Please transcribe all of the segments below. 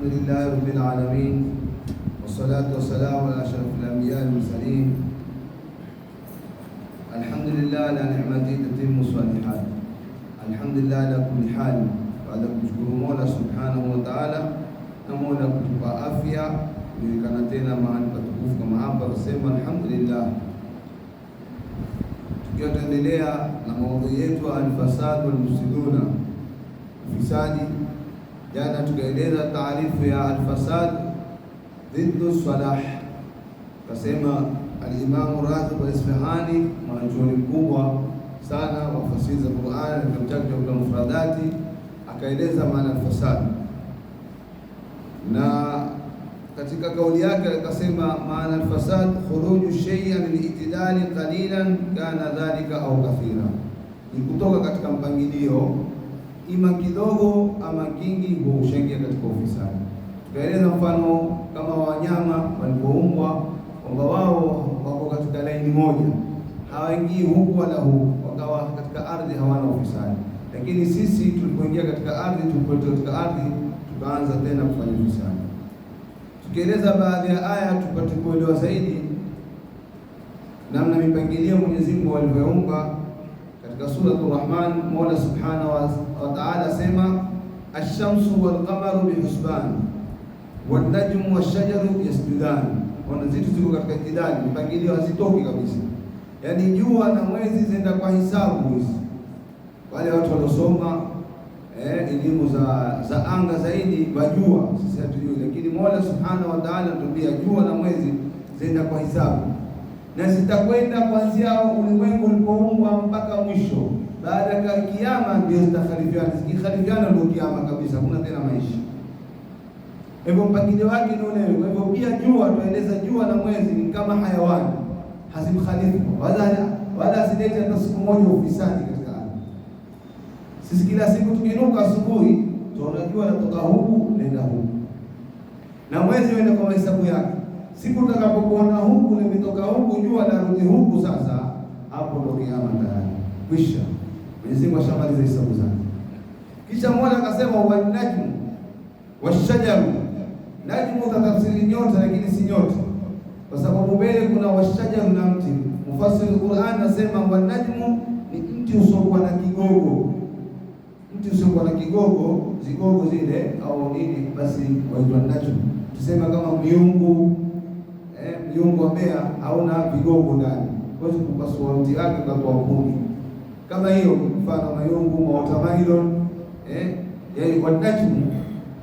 الحمد لله رب العالمين والصلاة والسلام على أشرف الأنبياء والمرسلين. الحمد لله على نعمته تتم الصالحات. الحمد لله على كل حال. Baada ya kumshukuru Mola Subhanahu wa Ta'ala na Mola kutupa afya kulikana tena mahali patukufu kama hapa, kusema alhamdulillah. Tukiwa tuendelea na maudhui yetu al-fasad wal mufsiduna, ufisadi. Jana tukaeleza taarifu ya al-fasad dhiddu salah. Kasema al-Imam Raghib al-Isfahani, mwanachuoni mkubwa sana wa fasihi za Qur'an, na kitabu chake cha Mufradati, akaeleza maana al-fasad. Na katika kauli yake akasema maana al-fasad khuruju shay'in min al-i'tidali qalilan kana dhalika au kathira, ni kutoka katika mpangilio ima kidogo ama kingi, huushaingia katika ufisadi. Tukaeleza mfano kama wanyama walipoumbwa kwamba wao wako katika laini moja, hawaingii huku wala huku, wakawa katika ardhi hawana ufisadi. Lakini sisi tulipoingia katika ardhi, tukaanza tena kufanya ufisadi. Tukieleza baadhi ya aya tupate kuelewa zaidi namna mipangilio Mwenyezi Mungu alivyoumba. Katika Suratul Rahman, Mola Subhanahu wa Ta'ala sema ash-shamsu wal qamaru bihusban wan najmu wash-shajaru yasjudan. Zitu ziko katika itidali, mipangilio hazitoki kabisa. Yaani jua na mwezi zenda kwa hisabu hizi. Wale watu waliosoma elimu za anga zaidi wajua, sisi hatujui, lakini Mola Subhanahu wa Ta'ala anatuambia jua na mwezi zenda kwa hisabu, na zitakwenda kuanzia ulimwengu ulipoumbwa mpaka mwisho. Baada ya kiyama ndio zitakhalifiana. Zikikhalifiana ndio kiyama kabisa, hakuna tena maisha. Hivyo mpangilio wake ni ule. Kwa hivyo pia jua, tueleza jua na mwezi ni kama hayawani, hazimkhalifu wala zilete hata siku moja ufisadi katika ardhi. Sisi kila siku tukiinuka asubuhi tunaona jua linatoka huku lenda huku, na mwezi uende kwa hesabu yake. Siku tutakapokuona huku limetoka huku, jua larudi huku, sasa hapo ndo kiyama tayari kwisha. Mwenyezi Mungu ashamaliza hesabu zake. Kisha Mola akasema wan najmu washajaru. Najmu tatafsiri nyota, lakini si nyota, kwa sababu mbele kuna washajaru na mti. Mufassiri Qur'an anasema wan najmu ni mti usiokuwa na kigogo. Mti usiokuwa na kigogo, zigogo zile au nini, basi waitwa najmu. Tusema kama miungu wa Mbeya hauna vigogo ndani, huwezi kupasua mti wake kwa kuni kama hiyo. Mfano mayungu watermelon, yaani kwa najmu.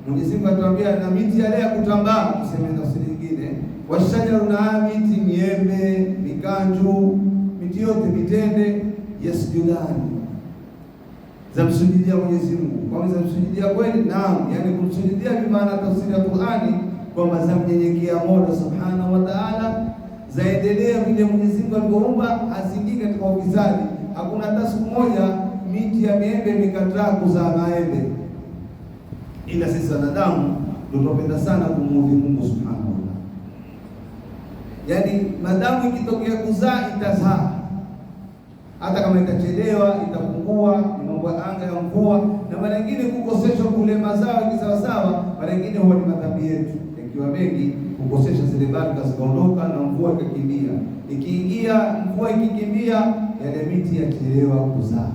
Mwenyezi Mungu atuambia na miti yale ya kutambaa, tuseme tafsiri nyingine, washajaru na miti, miembe, mikanju, miti yote, mitende, yasjudani, zamsujudia Mwenyezi Mungu. Kwa nini zamsujudia kweli? Naam, yani kumsujudia bi maana tafsiri ya Qur'ani kwamba zamnyenyekea Mola Subhanahu wa Ta'ala, zaendelea vile Mwenyezi Mungu alipoumba, azingii katika ufisadi. Hakuna hata siku moja miti ya miembe mikataa kuzaa maembe, ila sisi wanadamu ndio tunapenda sana kumuudhi Mungu Subhanahu wa Ta'ala. Yaani madamu ikitokea kuzaa itazaa, hata kama itachelewa itapungua, ni mambo ya anga ya mvua. Na mara nyingine kukoseshwa kule mazao kisawasawa, mara nyingine huwa ni madhambi yetu yakiwa mengi, kukosesha zile baraka zikaondoka na mvua ikakimbia. Ikiingia mvua ikikimbia, yale miti yachelewa kuzaa.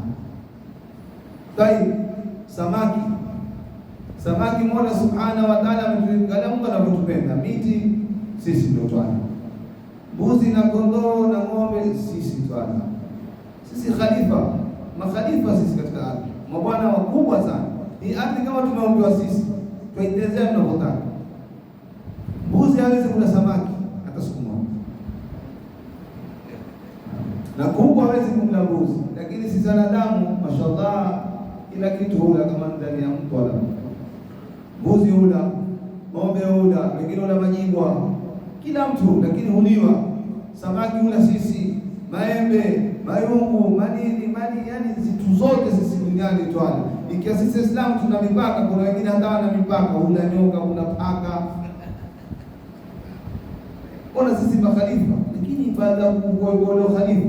Samaki Mola Subhanahu wa Ta'ala ametuangalia Mungu anavyotupenda. Miti sisi ndio twana, mbuzi na kondoo na ng'ombe sisi twana. Sisi makhalifa sisi katika ardhi, mabwana wakubwa sana. Ni ardhi kama tumeombewa sisi, tuitezea tunavyotaka. Mbuzi hawezi kula samaki hata siku moja, na kuku hawezi kumla mbuzi. Lakini sisi wanadamu mashallah kila kitu hula, kama ndani ya mtu wala mbuzi hula, ng'ombe hula, wengine hula majibwa, kila mtu, lakini huliwa. Samaki hula sisi, maembe, mayungu, manini, yani zitu zote sisi duniani twala. Ikiwa sisi Islam tuna mipaka, kuna wengine hata wana mipaka, hula nyoka, hula paka. Ona sisi makhalifa, lakini baada ya kuwa khalifa,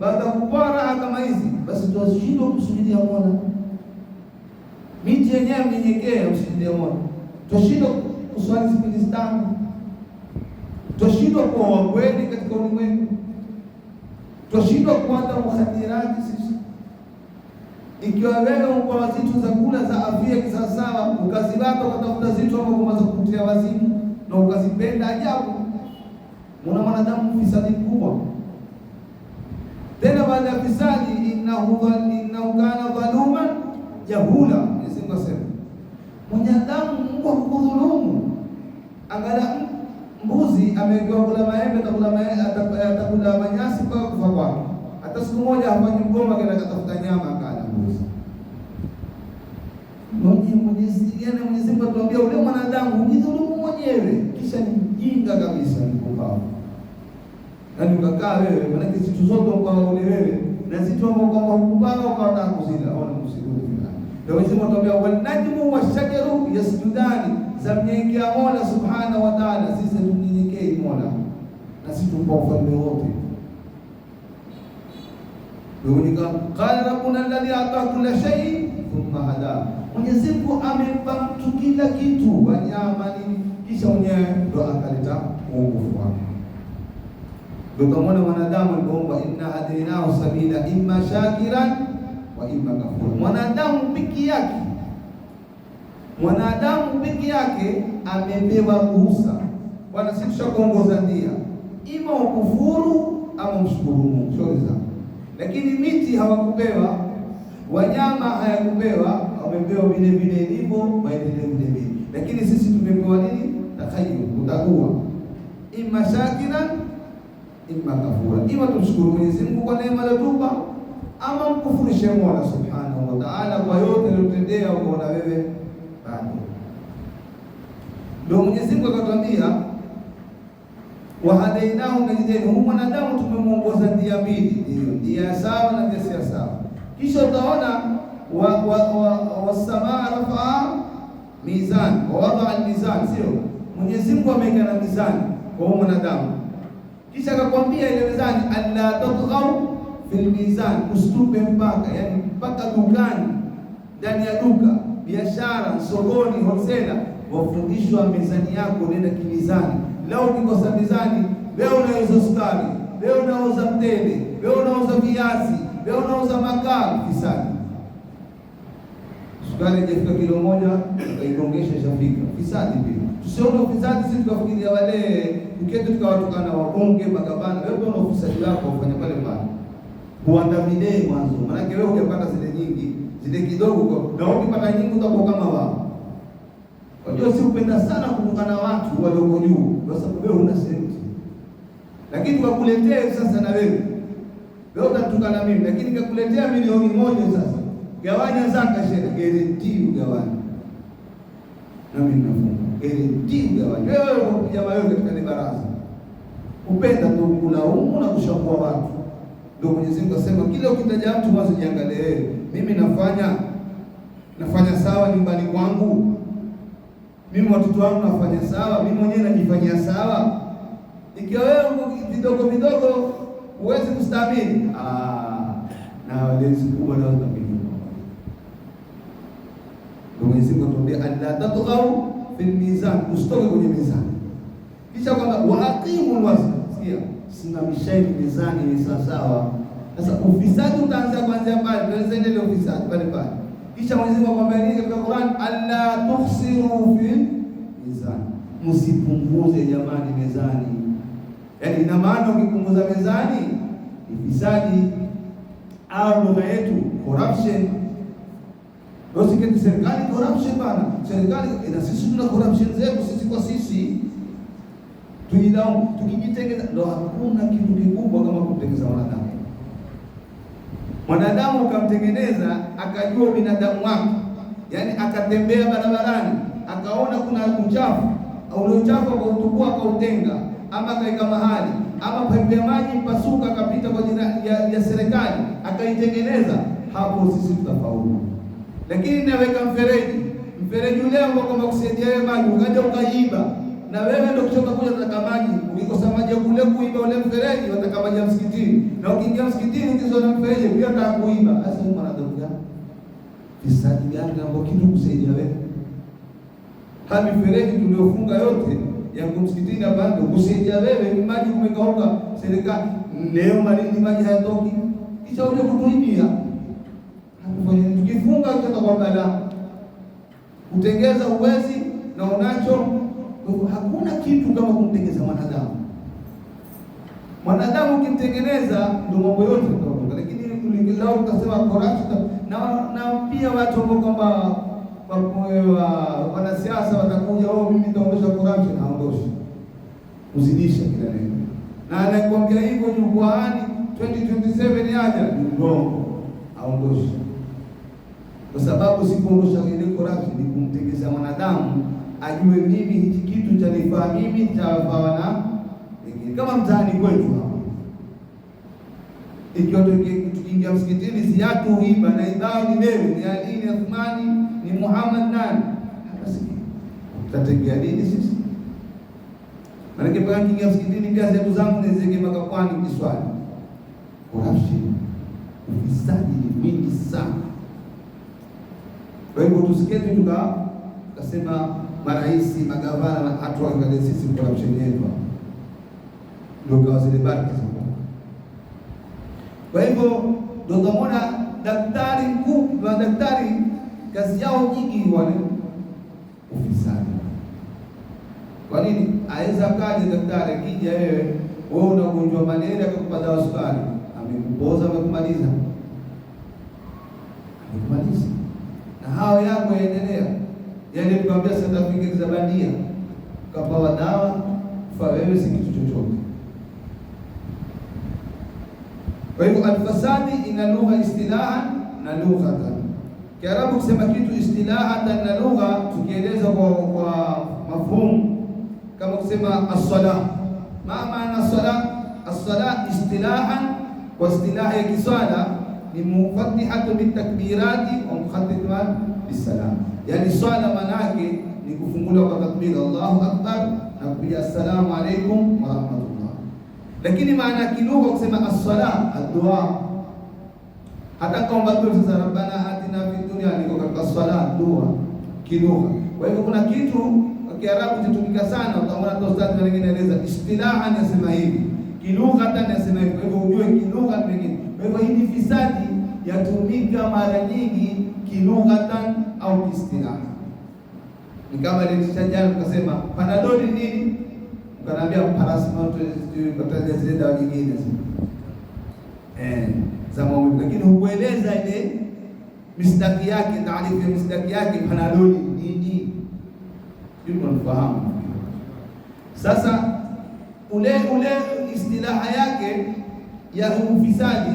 baada ya kupara kama hizi, basi tuwashindwa kumsujudia Mola. Miti yenyewe mnyenyekea, msujudia Mola. Tushindwa kuswali siku tano. Twashindwa kuwa wakweli katika ulimwengu, twashindwa kuanza mukhadirati sisi. Ikiwa wewe uko zitu za kula za afya kisawasawa, ukazibata ukatafuta zitu ambavyo kumaza kukutia wazimu na ukazipenda ajabu, una mwanadamu fisadi mkubwa. Tena baada ya fisadi, innahu kana dhaluman jahula. Mwenyezi Mungu asema mwanadamu Mungu akudhulumu. Angalia mbuzi amewekewa kula maembe, atakula manyasi mpaka kufa kwake. Hata siku moja hafanyi mgoma kenda katafuta nyama akala mbuzi. Mwenyezi Mungu atuambia ule mwanadamu ujidhulumu mwenyewe, kisha ni mjinga kabisa, ni mpumbavu. Yaani ukakaa wewe, maana kitu zote kwa ule wewe na zitu ambao kama mpumbavu ukaona kuzila au msiku. Ndio Mwenyezi Mungu atuambia wal najmu washajaru yasjudani, zamnyenyekea Mola Subhanahu wa Ta'ala. Sisi tumnyenyekee Mola na sisi tumpa ufalme wote. Ndio qala rabbuna alladhi ata kulla shay'in thumma hada. Mwenyezi Mungu amempa mtu kila kitu, wanyama nini, kisha mwenyewe ndo akaleta uongofu wake. Ndio kama mwanadamu aliomba inna hadainahu sabila imma shakiran wa imma kafura. Mwanadamu piki yake amepewa ruhusa. Bwana, sisi tushakuongoza ndia, ima ukufuru ama mshukuru Mungu, sio zangu. Lakini miti hawakupewa, wanyama hayakupewa, wamepewa vile vile ilivyo, waendelee vile vile. Lakini sisi tumepewa nini? Takhayyur, utakuwa imma shakiran imma kafura. Ima tumshukuru Mwenyezi Mungu kwa neema aliyotupa, ama mkufurishe Mola Subhanahu wa Ta'ala kwa yote aliyotendea, ukaona wewe bado. Ndio Mwenyezi Mungu akatwambia wa hadainahu najdeni, huyu mwanadamu tumemuongoza njia mbili, njia sawa na njia si sawa. Kisha utaona wasamaa rafaa mizan wa wadaa almizan, sio Mwenyezi Mungu ameweka na mizani kwa huyu mwanadamu. Kisha akakwambia ile mizani alla tatghaw fil mizan, ustupe mpaka, yani mpaka dukani, ndani ya duka, biashara, sokoni, wholesale, wafundishwa mizani yako nenda kimizani. Leo ukikosa mizani, leo unauza sukari, leo unauza mtende, leo unauza viazi, leo unauza makaa, fisadi. Sukari haijafika kilo moja, ukaigongesha shafika, fisadi pia. Tusione fisadi sisi tukafikiria wale uketi tukawatukana wabunge, magavana. Wewe una ufisadi wako ufanya pale pale. Kuandamine mwanzo, maana wewe hujapata zile nyingi, zile kidogo, na ukipata nyingi utakuwa kama wao. Unajua si upenda sana kutukana watu walioko juu, kwa sababu wewe una senti. Lakini tukakuletea sasa na wewe utatukana mimi, lakini nikakuletea milioni moja sasa. Gawanya zaka sheria, guarantee ugawanya. Na mimi nafunga, guarantee ugawanya. Wewe jamaa wewe katika baraza. Upenda tu kulaumu na kushakua watu. Ndio Mwenyezi Mungu asema kila ukitaja mtu mwanzo jiangalie, mimi nafanya sawa nyumbani kwangu? Mimi watoto wangu nafanya sawa? Mimi mwenyewe najifanyia sawa? Ikiwa wewe vidogo vidogo huwezi kustahimili, na wale kubwa ndio watabidi. Ndio Mwenyezi Mungu atuambia alla tatghaw fil mizan, usitoke kwenye mizani. Kisha kwamba wa aqimul wazn, sikia, simamisheni mizani ni sawa. Sasa ufisadi utaanza kuanzia pale, tuanze ile ufisadi pale pale. Kisha Mwenyezi Mungu akwambia nini katika Qur'an? Alla tukhsiru fil mizan, msipunguze jamani mezani. Yaani ina maana ukipunguza mezani ufisadi, au lugha yetu corruption. Usiketi serikali corruption bana. Serikali ina sisi tuna corruption zetu sisi kwa sisi. Tukijitengeza ndio hakuna kitu kikubwa kama kutengeneza wanadamu. Mwanadamu ukamtengeneza akajua binadamu wake. Yaani akatembea barabarani, akaona kuna uchafu, au ule uchafu akautukua akautenga, ama akaika mahali, ama paipu ya maji mpasuka akapita kwa jina ya serikali, akaitengeneza, hapo sisi tutafaulu. Lakini naweka mfereji ule ambao kama kusaidia wewe maji, ukaja ukaiba, na wewe ndio kutoka kuja kutaka maji, ukikosa maji kule kuiba ule mfereji, wataka maji ya msikitini, na ukiingia msikitini ukizoa mfereji pia unataka kuiba. Sasa huyu mwanadamu gani? Fisadi gani ambao kitu kusaidia wewe? hadi mifereji tuliofunga yote ya kumsikitini bado kusaidia wewe, maji kumekauka, serikali leo Malindi maji hayatoki, kisha uje kutuibia. Tukifunga kwa balaa, kutengeza uwezi na unacho. Hakuna kitu kama kumtengeza mwanadamu. Mwanadamu ukimtengeneza ndio mambo yote yataondoka. Lakini leo utasema corruption na pia watu ambao kwamba wanasiasa watakuja, mimi nitaondosha corruption. Haondoshi, uzidisha kila neno, na anakuambia hivyo jukwaani 2027 yaja ni urongo, haondoshi. Kwa sababu sikuondosha ile corruption, ni kumtengeza mwanadamu ajue mimi hiki kitu cha nifaa mimi chafaa na wengine. Kama mtaani kwetu hapa, ikiwa tukiingia msikitini, si yatu hiba na ibao ni wewe, ni Ali, ni Athmani, ni Muhammad nani, hapa sisi tutategea nini sisi? Maana kwa kiingia msikitini pia zetu zangu nizenge makakwani kiswali. Corruption, ufisadi ni mingi sana. Kwa hivyo tusiketi tukasema marais, magavana na watu waangalie sisi corruption yetu, ndio kwa zile baraka zako. Kwa hivyo ndio tunaona daktari mkuu na daktari kazi yao nyingi wale ufisadi. Kwa nini? Aweza kaje daktari akija, wewe una ugonjwa malaria, akakupa dawa sukari, amekupoza, amekumaliza, na hao yako yaendelea. Yaani tukamwambia certificate za bandia, ukapawa dawa, fa wewe si kitu chochote. Kwa hivyo alfasadi ina lugha istilahan na lughatan. Kiarabu kusema kitu istilahatan na lugha, tukieleza kwa mafhumu, kama kusema as-salah. Maana as-salah, as-salah istilahan, kwa istilahi ya kiswala ni mufattihatu bitakbirati wa mukhattamat bisalam. Yani swala manake ni kufunguliwa kwa takbir Allahu akbar na kupiga assalamu alaykum wa rahmatullah. Lakini maana kilugha kusema as-salah ad-dua, hata kwamba sasa rabbana atina fid dunya niko katika swala dua kilugha. Kwa hivyo kuna kitu kwa Kiarabu kitumika sana, utaona ustadhi mwingine anaeleza istilahan yasema hivi, kilugha tena yasema hivi. Kwa hivyo ujue kilugha ni nyingine. Kwa hivyo hii fisadi yatumika mara nyingi kilughatan au istilaha. Ni kama ile jana tukasema panadol nini, ukaniambia paracetamol, tukataja zile dawa nyingine za maumivu, lakini hukueleza ile mistaki yake, taarifu ya mistaki yake panadol nini, ndio tunafahamu. Sasa ule istilaha yake ya ufisadi,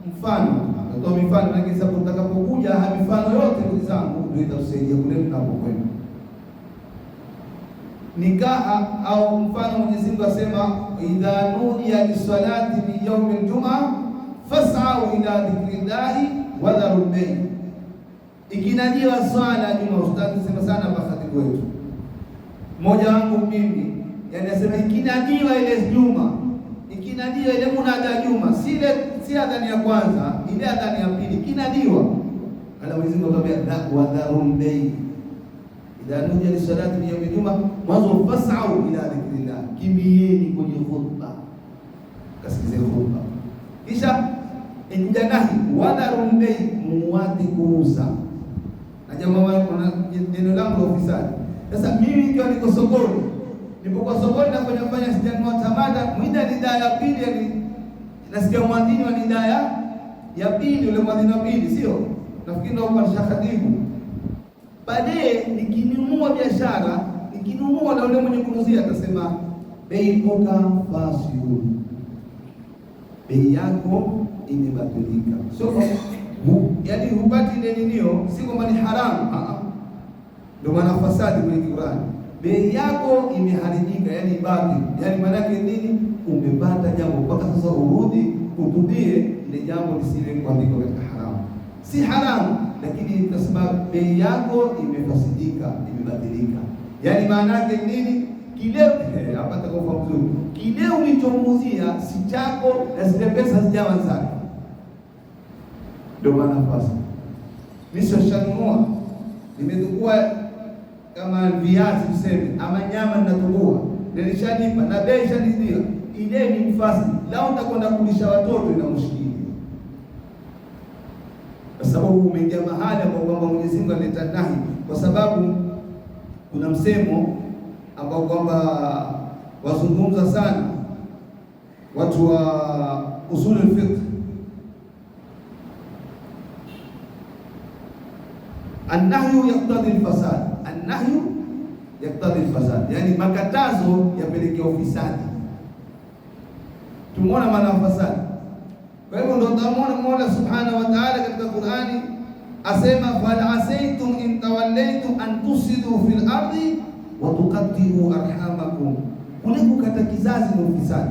mfano natoa mifano, lakini sababu utakapokuja mifano yote ndugu zangu ndio itatusaidia kule tunapokwenda. Nikaha au mfano, Mwenyezi Mungu asema idha nudiya lis-salati min yawmi al-jum'a fas'au ila dhikrillahi wa dharul bay'. Ikinadiwa swala Juma, ustadhi sema sana bahati kwetu. Mmoja wangu mimi, yani asema ikinadiwa ile Juma, ikinadiwa ile munada Juma, si adhani ya kwanza, ile adhani ya pili kinadiwa. Ala Mwenyezi Mungu atambia wa dharul bay'. Idha nudiya lis-salati min yawmi al-jum'a mwanzo fas'au ila dhikrillah, kimbieni kwenye khutba, kasikize khutba. Kisha injanahi wadharul bay', muwati kuuza. Na jamaa wangu na neno langu la ufisadi. Sasa mimi nikiwa niko sokoni, nilipokuwa sokoni nafanya sijanua tamada, mwida ni daa ya pili, nasikia mwandini wa nidaa ya pili, ule mwandini wa pili sio? Nafikiri ndio kwa shahadibu. Baadaye nikinunua biashara, nikinunua na ule mwenye kunuzia atasema bei oka fasiu, bei yako imebatilika. So yani hupati ile ninio, si kwamba ni haramu, ndio maana fasadi kwenye Qur'an, bei yako imeharibika, yani batil. Yani maana yake nini? Umepata jambo mpaka sasa urudi utubie ile jambo lisile kuandikwa katika haramu. Si haramu, lakini kwa sababu bei yako imefasidika, imebatilika. Yani maana yake nini? Kile hapa tutakofa mzuri, kile ulichomuzia si chako na zile pesa zijawa zake. Ndio maana fasa nisho shanunua, nimechukua kama viazi tuseme, ama nyama ninatubua, nilishalipa na bei ishanidia, ile ni mfasi. Lao nitakwenda kulisha watoto inamshikilia. Kwa sababu umeingia mahali ambapo kwamba Mwenyezi Mungu analeta nahi, kwa sababu kuna msemo ambao kwamba wazungumza sana watu wa usul al-fiqh, an-nahyu yaqtadi al-fasad, an-nahyu yaqtadi al-fasad, yani makatazo yapelekea ufisadi. Tumeona maana ya fasadi. Kwa hivyo ndio tunamuona Mola Subhanahu wa Ta'ala katika Qur'ani asema, fala asaytum in tawallaytum an tusidu fil ardi wa tuqaddimu arhamakum. Ule kukata kizazi ni ufisadi.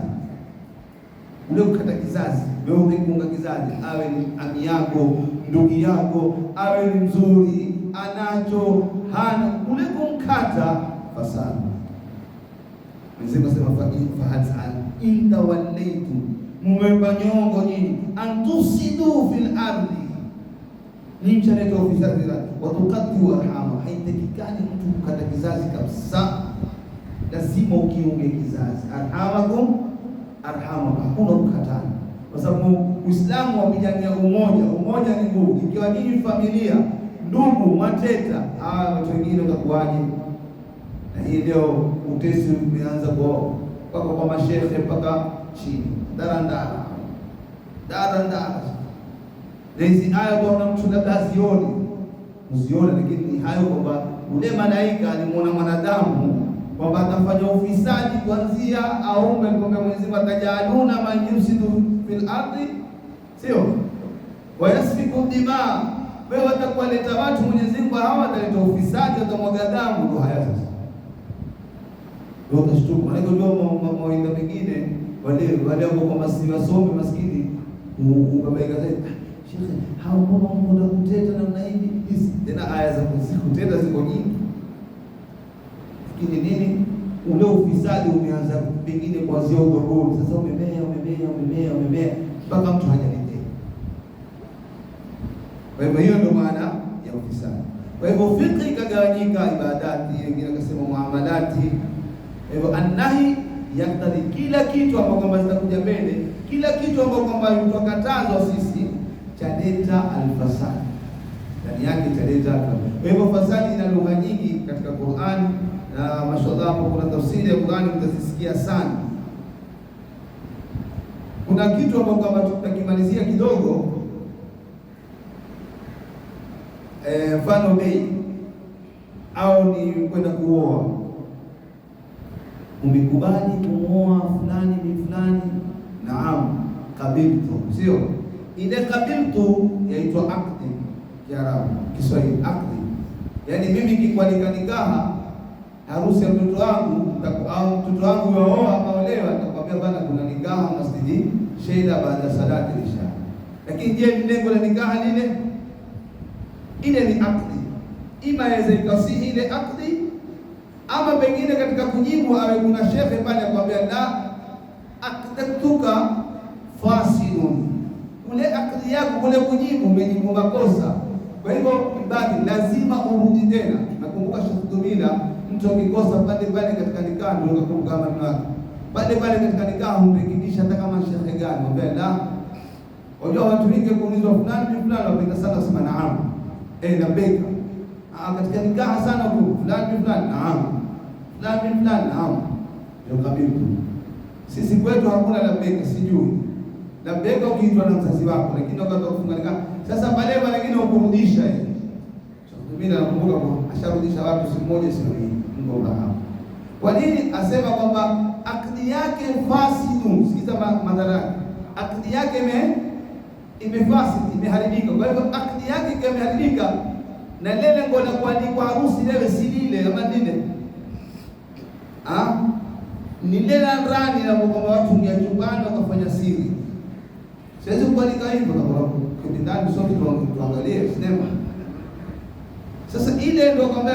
Ule kukata kizazi, wewe umekunga kizazi, awe ni ami yako, ndugu yako, awe ni mzuri, anacho, hana, ule kumkata fasadi. Mwenyezi Mungu asema fahal in tawallaytum, mumepanyongo nyinyi, antusidu fil ardi, ni mchaneta ufisadi wa tuqaddimu arhama. Haitakikani mtu kukata kizazi kabisa, lazima ukiunge kizazi. Arhamakum arhamakum, hakuna kukatana, kwa sababu Uislamu wapigania umoja. Umoja ni nguvu. Ikiwa nyinyi familia, ndugu, mateta, watu wengine utakuwaje? Na hii leo utesi umeanza kwa mashehe mpaka chini, darandara. Na hizi aya kwa mtu labda usione, lakini ni hayo kwamba ule malaika alimuona mwanadamu kwamba atafanya ufisadi kuanzia aumbe, kwamba Mwenyezi Mungu atajaluna man yusidu fil ardi, sio wa yasfiku dima. Wewe watakuwaleta watu, Mwenyezi Mungu hawa wataleta ufisadi, watamwaga damu. Ndio haya sasa, ndio utashtuka. Na ndio mawaidha mengine wale ambao kwa wasomi maskini ubabaika zaidi, shekhe hao mbona mbona kuteta namna hivi? Tena aya za kuteta ziko nyingi, lakini nini, ule ufisadi umeanza pengine kuanzia udogoni. Sasa umemea mpaka mtu hajalitetea. Kwa hivyo hiyo ndio maana ya ufisadi. Kwa hivyo fiqh ikagawanyika, ibadati, wengine akasema muamalati. Kwa hivyo an-nahi yaktadi kila kitu ambapo kwamba zitakuja mbele, kila kitu ambapo kwamba tutakatazwa sisi chaleta al-fasad, ndani yake chaleta. Kwa hivyo fasadi ina lugha nyingi katika Qur'an, na mashallah hapo kuna tafsiri ya Qur'an mtazisikia sana. Kuna kitu ambapo kwamba tutakimalizia kidogo, mfano bei au ni kwenda kuoa. Umekubali kumuoa fulani ni fulani, naam, kabiltu, sio ile kabiltu yaitwa akdi Kiarabu, Kiswahili akdi. Yani mimi nikikwalika nikaha harusi ya mtoto wangu au mtoto wangu waoa maolewa, nitakwambia bana kuna nikaha Masjidi Sheila baada ya salati isha. Lakini je, ni lengo la nikaha ile ni akdi. Ima yaweza ikasihi ile akdi, ama pengine katika kujibu awe kuna shekhe pale akwambia la akdatuka fasidun, ule akdi yako kule kujibu umejibu makosa. Kwa hivyo ibadi lazima urudi tena. Nakumbuka Sheikh Dumila, mtu akikosa pale katika nikah ndio akakumbuka maneno yake. Pale katika nikah humrekebisha hata kama shekhe gani, mwambie la. Unajua watu wengi kuulizwa fulani wapenda sana kusema naam. Labeka. Katika nikah sana fulani naam. Fulani naam. Ndio kabitu. Sisi kwetu hakuna labeka, sijui. Labeka ukiitwa na mzazi wako, lakini wakati wa kufunga nikah sasa pale wengine ukurudisha hivi. Mimi nakumbuka asharudisha watu siku moja sio hii. Mungu Abraham. Kwa nini asema kwamba akdi yake fasidu? Sikiza madhara. Akdi yake imefasidi, imeharibika. Kwa hivyo akdi yake imeharibika, na lile lengo la kuandikwa harusi leo si lile ama lile. Ni lile ndani na kwamba watu ngia chumbani wakafanya siri. Siwezi kuandika hivyo kwa sababu ndani sote tuangalie sinema. Sasa ile ndio kwamba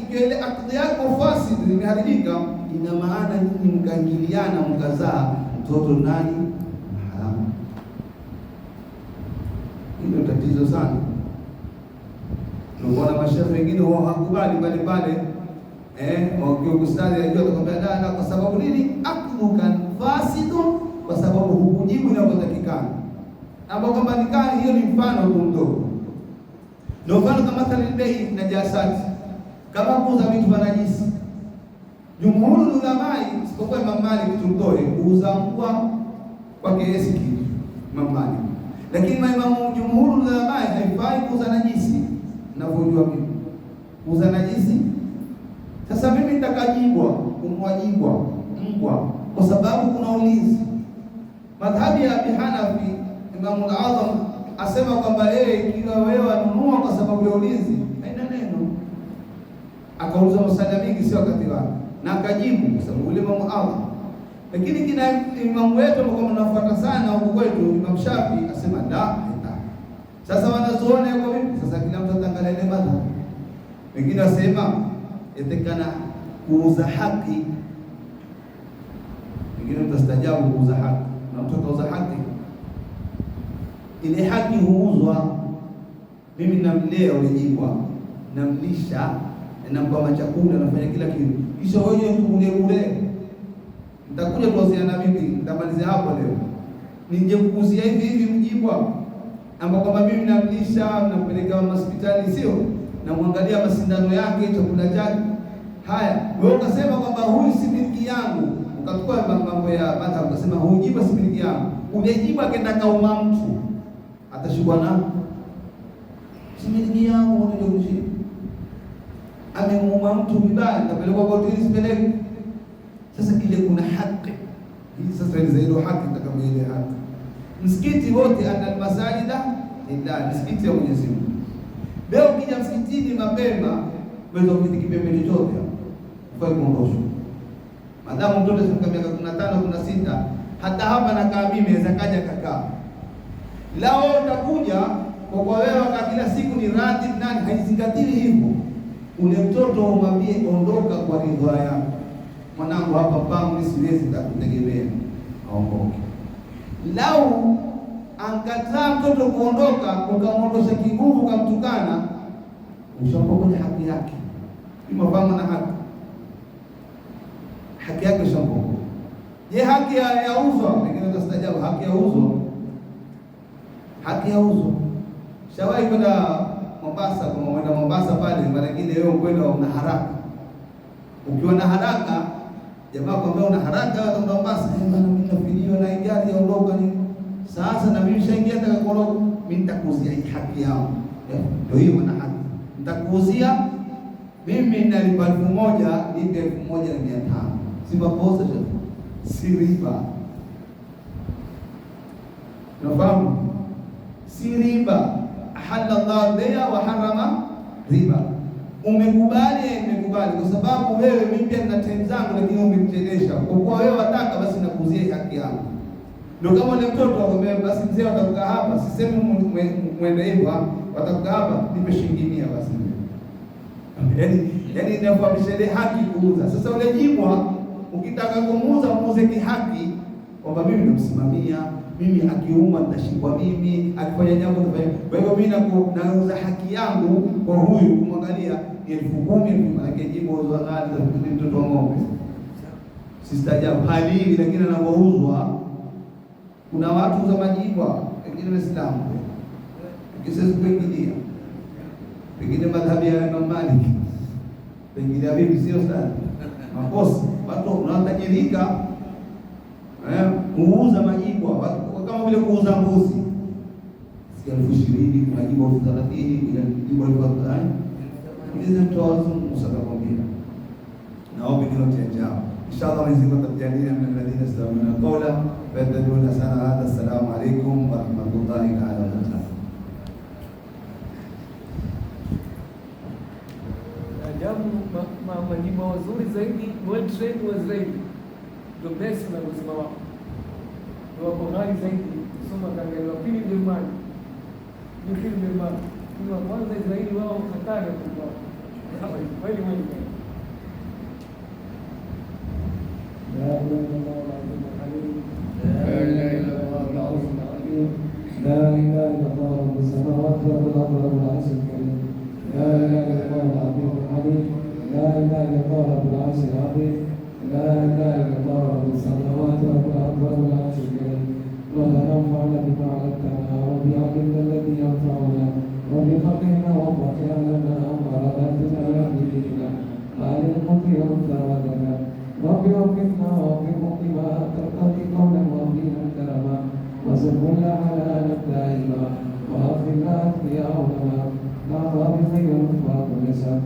ikiwa ile akdi yako fasidi imeharibika, ina maana nyinyi mkaingiliana mkazaa mtoto nani haramu. Hilo tatizo sana. Tunaona mashehe wengine wao hakubali pale Ustadhi anajua atakwambia la, kwa sababu nini? Aklukan fasidu, kwa sababu hukujibu inavyotakikana. Ambapo kwamba nikani, hiyo ni mfano tu mdogo. Ndio mfano kama talibei na jasati, kama kuuza vitu vya najisi. Jumhurul ulamai, isipokuwa Imam Malik tutoe kuuza mbwa kwa kiasi kitu Imam Malik. Lakini jumhurul ulamai haifai kuuza najisi. Ninavyojua mimi kuuza najisi. Sasa mimi nitakajibwa kumwajibwa mbwa kwa sababu kuna ulinzi. Madhhabi ya Abi Hanafi, Imam al-Azam asema kwamba ikiwa wewe anunua kwa sababu ya ulinzi, haina neno. Akauza msala mingi sio wakati wake na akajibu kwa sababu ile Imam al-Azam. Lakini kina imamu wetu ambao mnafuata sana huko kwetu, Imam Shafi asema la. Sasa wanazoona yuko vipi? Sasa kila mtu atangalia ile madhhabi. Wengine wasema yatakana kuuza haki. Wengine mtastajabu kuuza haki. Na mtu atauza haki. Ile haki huuzwa. Mimi namlea ule jibwa, namlisha, nampa chakula, nafanya kila kitu. Kisha wewe mkule bure. Nitakuja kuhusiana na mimi, nitamalizia hapo leo. Nije kukuuzia hivi mjibwa ambao kwamba mimi namlisha, nampeleka hospitali, sio? Namwangalia masindano yake, chakula chake. Haya, wewe ukasema kwamba huyu si miliki yangu. Ukachukua mambo ya madhhabu ukasema huyu jibu si miliki yangu. Ule jibu akaenda kauma mtu. Atashikwa na si miliki yangu, ndio kushika. Amemuuma mtu vibaya, kapelekwa kwa polisi peleke. Sasa kile kuna haki. Hii sasa ni zaidi haki kama ile haki. Msikiti wote ana masajida ila msikiti ya Mwenyezi Mungu. Leo ukija msikitini mapema, wewe ukiti kipembe chochote kwa kuondoshwa. Madamu mtoto sifika miaka 15 16, hata hapa nakaa mimi naweza kaja kakaa. Lao utakuja kwa wewe kila siku ni radhi nani, haizingatiwi hivyo. Ule mtoto umwambie ondoka kwa ridhaa yako. Mwanangu hapa pangu siwezi kutegemea, aondoke. Lau ankataa mtoto kuondoka, ukamwondosha kiguvu, ukamtukana, ushampokonya haki yake. Imafahamu na haki yake ushampokonya. Je, haki yauzwa? Pengine utastajabu, haki yauzwa. Haki yauzwa. Shawahi kwenda Mombasa, kama mwenda Mombasa pale, mara nyingine wewe kwenda una haraka. Ukiwa na haraka, jamaa kwambia una haraka wewe kwenda Mombasa, bana mimi nafidio na gari yaondoka ni. Sasa na mimi nishaingia nataka kuondoka, mimi nitakuuzia hii haki yao. Ndio hiyo na haki. Nitakuuzia mimi nalipa 1000, nipe 1500. Si makosa tu. Si riba. Unafahamu? Si riba. Ahalla Allah bai'a wa harama riba. Umekubali kwa sababu wewe mimi pia nina time zangu, lakini umemchelesha. Kwa kuwa wewe wataka, basi nakuuzia haki yangu. Ndio kama ile mtoto akwambia basi mzee watakukaa hapa, sisemi muende hivyo, watakukaa hapa nipe shilingi 100 basi. Yaani inafuatisha ile haki kuuza. Sasa ule jibwa ukitaka kumuuza muuze kihaki, kwamba mimi namsimamia, mimi akiuma nitashikwa mimi, akifanya jambo nitafanya. Kwa hivyo mimi nauza haki yangu kwa huyu, kumwangalia 10,000 maana jibwa uzwa gari za mtoto wa ng'ombe. Sistajabu hali, lakini anapouzwa kuna watu za majibwa, wengine Waislamu. Ukisema kuingilia. Pengine madhhabi ya Imam Malik. Pengine ya bibi sio sana. Makosa, watu wanatajirika kuuza majibwa, kama vile kuuza mbuzi. Sikia 20,000 majibwa 30,000 bila majibwa kwa fulani. Hizi mtu awazungu sana kwambia. Naomba nyote njao. Inshallah Mwenyezi Mungu atajalia min alladhina yastami'una qawla wa yattabi'una ahsana. Assalamu alaykum wa rahmatullahi wa barakatuh. Ajabu, majibu mazuri zaidi, well trained was zaidi. The best na kusema wao. Wako ghali zaidi, soma kangalia pili Jerumani. Ni pili Jerumani. Ni wa kwanza zaidi wao hatari kwa. Hapa kweli wengi. لا إله إلا الله العظيم الحليم لا إله إلا الله العظيم العليم لا إله إلا الله رب السماوات والأرض رب العرش الكريم لا إله إلا الله العظيم الحليم لا إله إلا الله رب العرش العظيم، لا إله إلا الله رب السماوات رب الأرض رب العرش الكريم. ربنا انفعنا بما علمتنا وبعلمنا الذي ينفعنا وبفقهنا وفقه لنا وبركاتنا وبديننا على الملك والثوابنا. رب وفقنا ووفقهم بما ترتضي قولا وفينا كرما وزد كل حلالا دائما واغفرنا احياءنا نعم بخير وكل شر.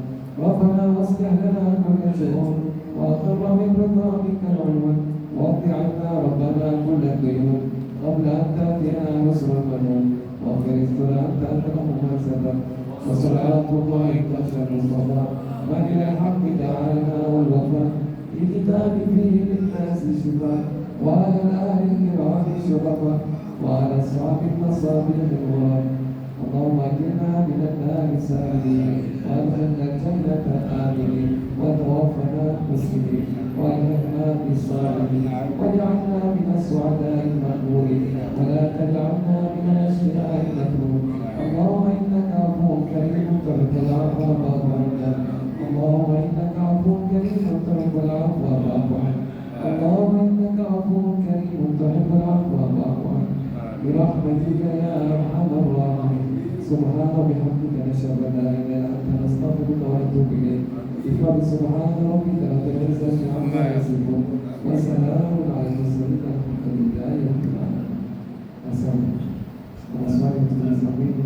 ربنا واصلح لنا كل شؤون واقر من رضاك العيون واقض عنا ربنا كل الديون قبل ان تاتينا نصر المنون واغفر الذنوب ان تأتهم من ستر وصلاة الله تشهد الصلاة من الى الحق دعانا والوفاء في كتاب فيه للناس شفاء وعلى الاله الكرام شرفاء وعلى اصحاب المصابيح الغراب. اللهم اجرنا من النار سالمين وادخلنا الجنة آمنين وتوفنا مسلمين والحقنا بالصالحين واجعلنا من السعداء المقبولين ولا تجعلنا من الاشقياء المكروه. اللهم انك عفو كريم تحب العفو فاعف عنا. اللهم انك عفو كريم تحب العفو فاعف عنا. اللهم انك عفو كريم تحب العفو فاعف عنا برحمتك يا ارحم الراحمين. سبحان وبحمدك نشهد ان لا اله الا انت نستغفرك ونتوب اليك. بفضل سبحان ربك رب العزه عما يصفون وسلام على المرسلين الحمد لله رب العالمين. Asante. Maswali tunasamehe.